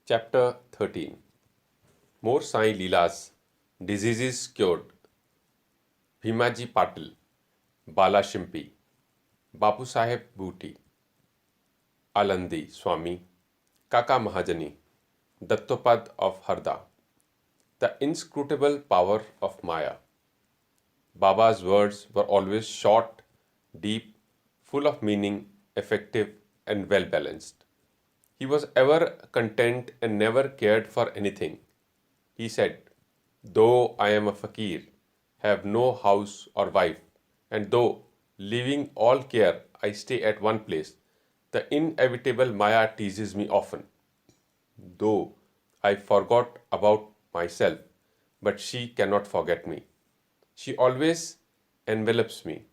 Chapter 13. More Sai Leelas, Diseases Cured. Bhimaji Patil, Bala Shimpi, Bapu Saheb Bhuti, Alandi Swami, Kaka Mahajani, Dattopad of Harda. The inscrutable power of Maya. Baba's words were always short, deep, full of meaning, effective, and well balanced. He was ever content and never cared for anything. He said, "Though I am a fakir, have no house or wife, and though, leaving all care, I stay at one place, the inevitable Maya teases me often. Though I forgot about myself, but she cannot forget me. She always envelops me.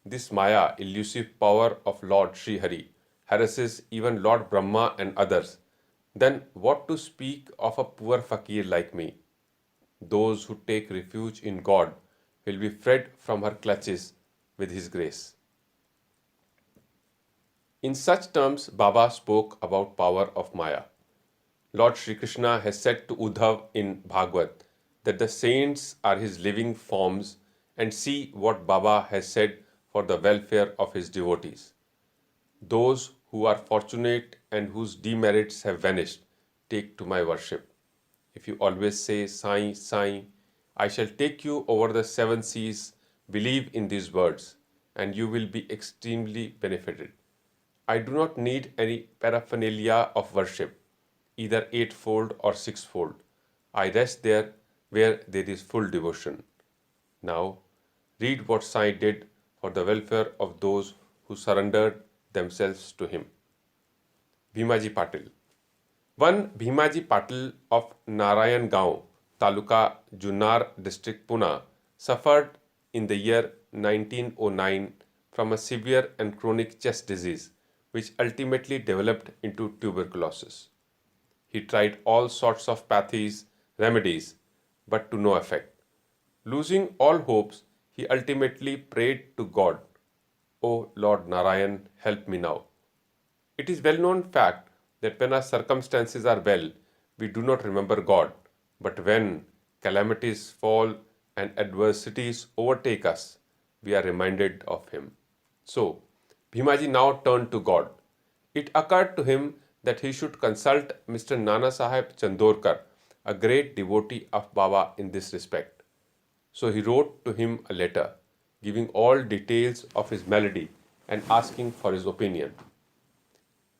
This Maya, elusive power of Lord Sri Hari, harasses even Lord Brahma and others. Then what to speak of a poor fakir like me? Those who take refuge in God will be freed from her clutches with His grace." In such terms, Baba spoke about power of Maya. Lord Sri Krishna has said to Uddhav in Bhagavad that the saints are his living forms, and see what Baba has said for the welfare of his devotees. Those who are fortunate and whose demerits have vanished, take to my worship. If you always say, "Sai, Sai," I shall take you over the seven seas. Believe in these words, and you will be extremely benefited. I do not need any paraphernalia of worship, either eightfold or sixfold. I rest there where there is full devotion. Now, read what Sai did for the welfare of those who surrendered themselves to him. Bhimaji Patil. One Bhimaji Patil of Narayan Gaon, Taluka, Junnar district, Pune, suffered in the year 1909 from a severe and chronic chest disease, which ultimately developed into tuberculosis. He tried all sorts of remedies, but to no effect. Losing all hopes, he ultimately prayed to God, "O Lord Narayan, help me now." It is well-known fact that when our circumstances are well, we do not remember God, but when calamities fall and adversities overtake us, we are reminded of Him. So, Bhimaji now turned to God. It occurred to him that he should consult Mr. Nana Sahib Chandorkar, a great devotee of Baba in this respect. So he wrote to him a letter, giving all details of his malady and asking for his opinion.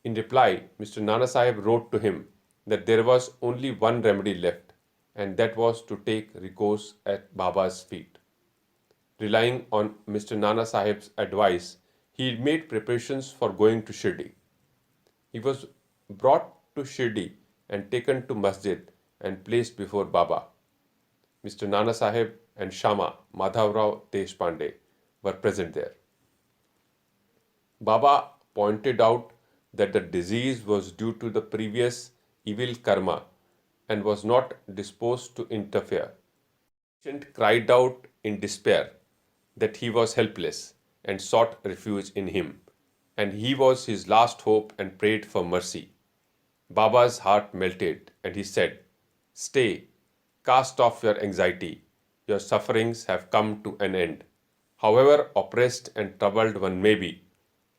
In reply, Mr. Nana Sahib wrote to him that there was only one remedy left, and that was to take recourse at Baba's feet. Relying on Mr. Nana Sahib's advice, he made preparations for going to Shirdi. He was brought to Shirdi and taken to Masjid and placed before Baba. Mr. Nana Sahib and Shama Madhavrao Deshpande were present there. Baba pointed out that the disease was due to the previous evil karma and was not disposed to interfere. The patient cried out in despair that he was helpless and sought refuge in him, and he was his last hope, and prayed for mercy. Baba's heart melted and he said, "Stay, cast off your anxiety. Your sufferings have come to an end. However oppressed and troubled one may be,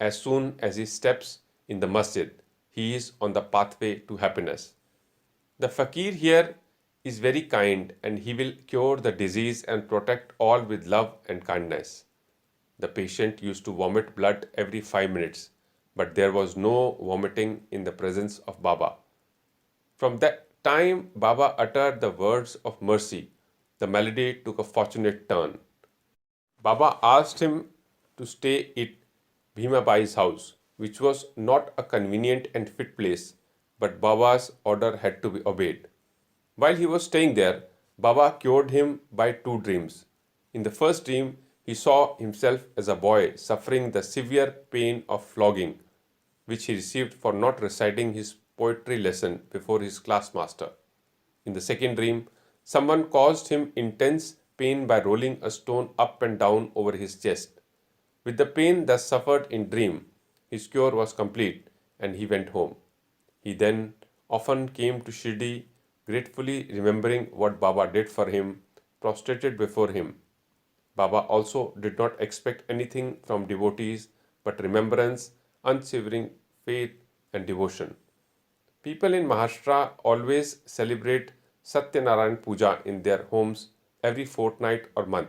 as soon as he steps in the masjid, he is on the pathway to happiness. The fakir here is very kind, and he will cure the disease and protect all with love and kindness." The patient used to vomit blood every 5 minutes, but there was no vomiting in the presence of Baba. From that time Baba uttered the words of mercy, the malady took a fortunate turn. Baba asked him to stay at Bhima Bai's house, which was not a convenient and fit place, but Baba's order had to be obeyed. While he was staying there, Baba cured him by 2 dreams. In the first dream, he saw himself as a boy suffering the severe pain of flogging, which he received for not reciting his poetry lesson before his class master. In the second dream, someone caused him intense pain by rolling a stone up and down over his chest. With the pain thus suffered in dream, his cure was complete and he went home. He then often came to Shirdi, gratefully remembering what Baba did for him, prostrated before him. Baba also did not expect anything from devotees but remembrance, unwavering faith, and devotion. People in Maharashtra always celebrate Satyanarayan Puja in their homes every fortnight or month.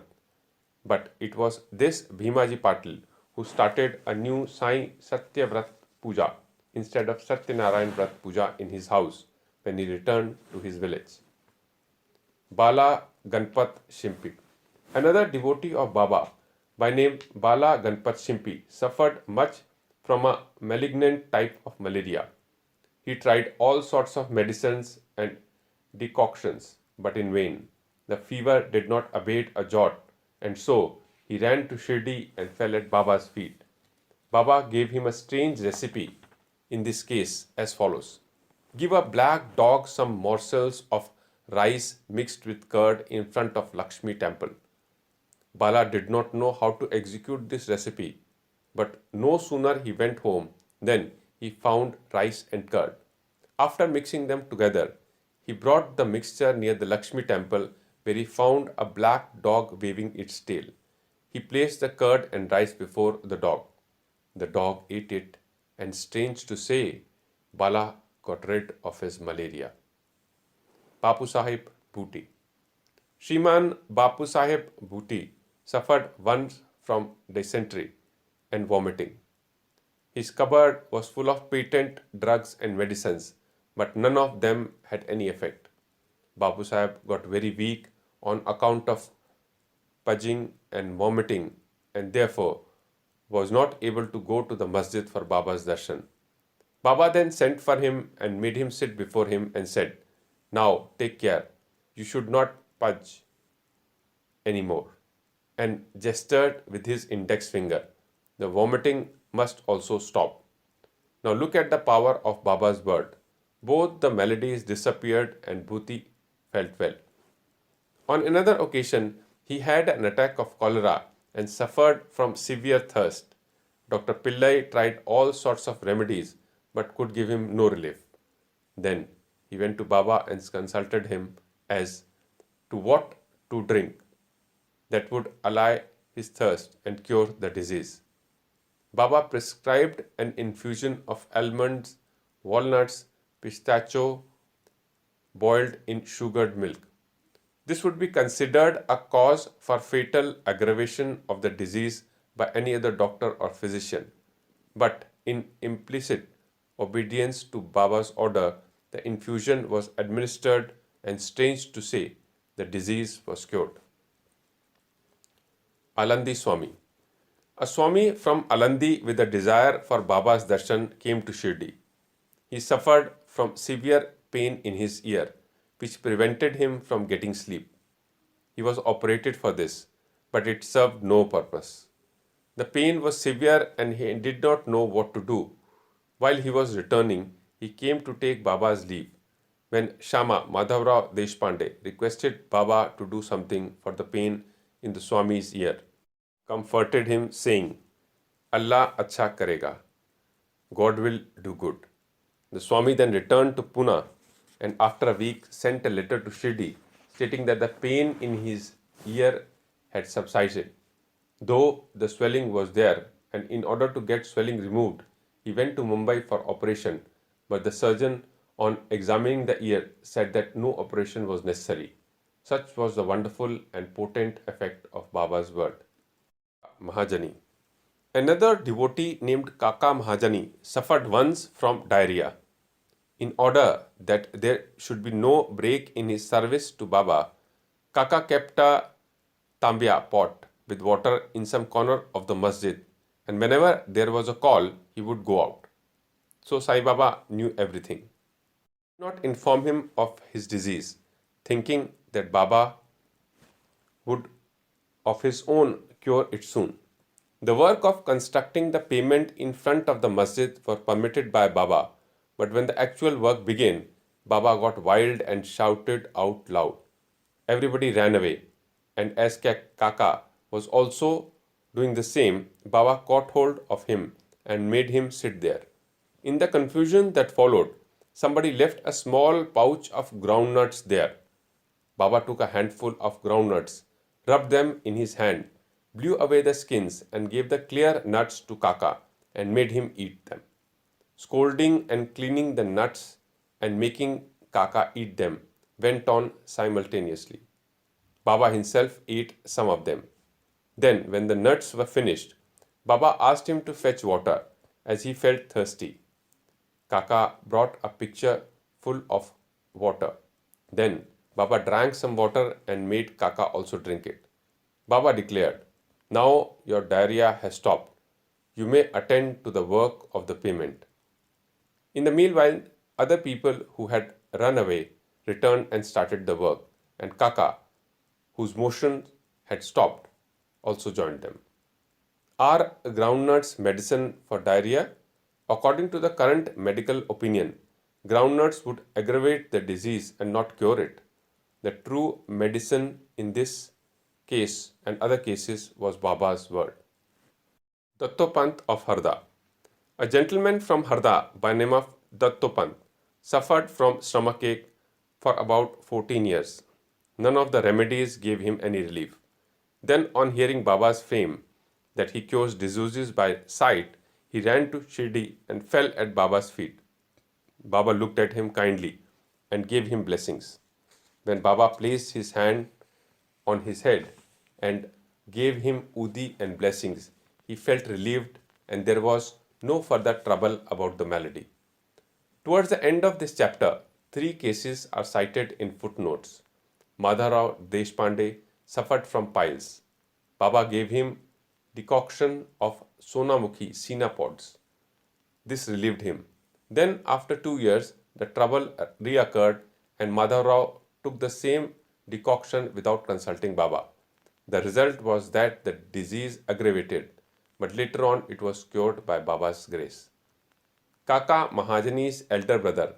But it was this Bhimaji Patil who started a new Sai Satyavrat Puja instead of Satyanarayan Vrat Puja in his house when he returned to his village. Bala Ganpat Shimpi. Another devotee of Baba by name Bala Ganpat Shimpi suffered much from a malignant type of malaria. He tried all sorts of medicines and decoctions, but in vain. The fever did not abate a jot, and so he ran to Shirdi and fell at Baba's feet. Baba gave him a strange recipe in this case as follows. Give a black dog some morsels of rice mixed with curd in front of Lakshmi temple. Bala did not know how to execute this recipe, but no sooner he went home than he found rice and curd. After mixing them together, he brought the mixture near the Lakshmi temple where he found a black dog waving its tail. He placed the curd and rice before the dog. The dog ate it, and strange to say, Bala got rid of his malaria. Bapu Sahib Bhuti. Shriman Bapu Sahib Bhuti suffered once from dysentery and vomiting. His cupboard was full of patent drugs and medicines, but none of them had any effect. Bapu Sahib got very weak on account of purging and vomiting, and therefore was not able to go to the masjid for Baba's darshan. Baba then sent for him and made him sit before him and said, "Now take care, you should not purge anymore," and gestured with his index finger. The vomiting must also stop. Now look at the power of Baba's word. Both the maladies disappeared and Bhuti felt well. On another occasion, he had an attack of cholera and suffered from severe thirst. Dr. Pillai tried all sorts of remedies but could give him no relief. Then he went to Baba and consulted him as to what to drink that would allay his thirst and cure the disease. Baba prescribed an infusion of almonds, walnuts, pistachio boiled in sugared milk. This would be considered a cause for fatal aggravation of the disease by any other doctor or physician. But in implicit obedience to Baba's order, the infusion was administered, and strange to say, the disease was cured. Alandi Swami. A Swami from Alandi with a desire for Baba's darshan came to Shirdi. He suffered from severe pain in his ear, which prevented him from getting sleep. He was operated for this, but it served no purpose. The pain was severe and he did not know what to do. While he was returning, he came to take Baba's leave. When Shama Madhavrao Deshpande requested Baba to do something for the pain in the Swami's ear, comforted him saying, "Allah acha karega, God will do good." The Swami then returned to Pune and after a week sent a letter to Shirdi stating that the pain in his ear had subsided, though the swelling was there, and in order to get swelling removed, he went to Mumbai for operation, but the surgeon on examining the ear said that no operation was necessary. Such was the wonderful and potent effect of Baba's word. Mahajani. Another devotee named Kaka Mahajani suffered once from diarrhea. In order that there should be no break in his service to Baba, Kaka kept a tambia pot with water in some corner of the masjid, and whenever there was a call, he would go out. So Sai Baba knew everything. He did not inform him of his disease, thinking that Baba would of his own cure it soon. The work of constructing the payment in front of the masjid was permitted by Baba, but when the actual work began, Baba got wild and shouted out loud. Everybody ran away, and as Kaka was also doing the same, Baba caught hold of him and made him sit there. In the confusion that followed, somebody left a small pouch of groundnuts there. Baba took a handful of groundnuts, rubbed them in his hand, blew away the skins, and gave the clear nuts to Kaka and made him eat them. Scolding and cleaning the nuts and making Kaka eat them went on simultaneously. Baba himself ate some of them. Then, when the nuts were finished, Baba asked him to fetch water as he felt thirsty. Kaka brought a pitcher full of water. Then Baba drank some water and made Kaka also drink it. Baba declared, "Now your diarrhea has stopped. You may attend to the work of the payment." In the meanwhile, other people who had run away returned and started the work, and Kaka, whose motion had stopped, also joined them. Are groundnuts medicine for diarrhea? According to the current medical opinion, groundnuts would aggravate the disease and not cure it. The true medicine in this case and other cases was Baba's word. Dattopant of Harda. A gentleman from Harda by name of Dattopant suffered from stomachache for about 14 years. None of the remedies gave him any relief. Then, on hearing Baba's fame that he cures diseases by sight, he ran to Shirdi and fell at Baba's feet. Baba looked at him kindly and gave him blessings. When Baba placed his hand on his head and gave him Udi and blessings, he felt relieved and there was no further trouble about the malady. Towards the end of this chapter, 3 cases are cited in footnotes. Madharao Deshpande suffered from piles. Baba gave him decoction of Sonamukhi Sina pods. This relieved him. Then, after 2 years, the trouble reoccurred and Madharao took the same decoction without consulting Baba. The result was that the disease aggravated, but later on it was cured by Baba's grace. Kaka Mahajani's elder brother,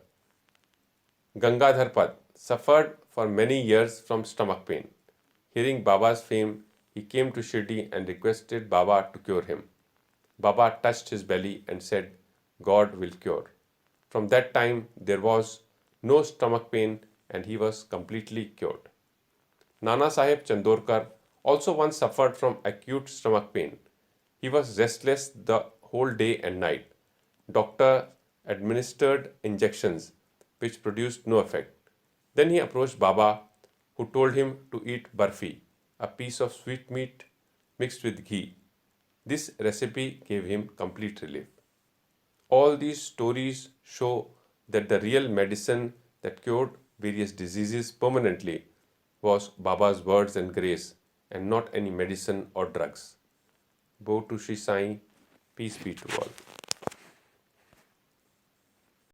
Gangadhar Pad, suffered for many years from stomach pain. Hearing Baba's fame, he came to Shirdi and requested Baba to cure him. Baba touched his belly and said, "God will cure." From that time, there was no stomach pain and he was completely cured. Nana Sahib Chandorkar also once suffered from acute stomach pain. He was restless the whole day and night. Doctor administered injections which produced no effect. Then he approached Baba, who told him to eat barfi, a piece of sweetmeat mixed with ghee. This recipe gave him complete relief. All these stories show that the real medicine that cured various diseases permanently was Baba's words and grace and not any medicine or drugs. Bow to Sri Sai, peace be to all.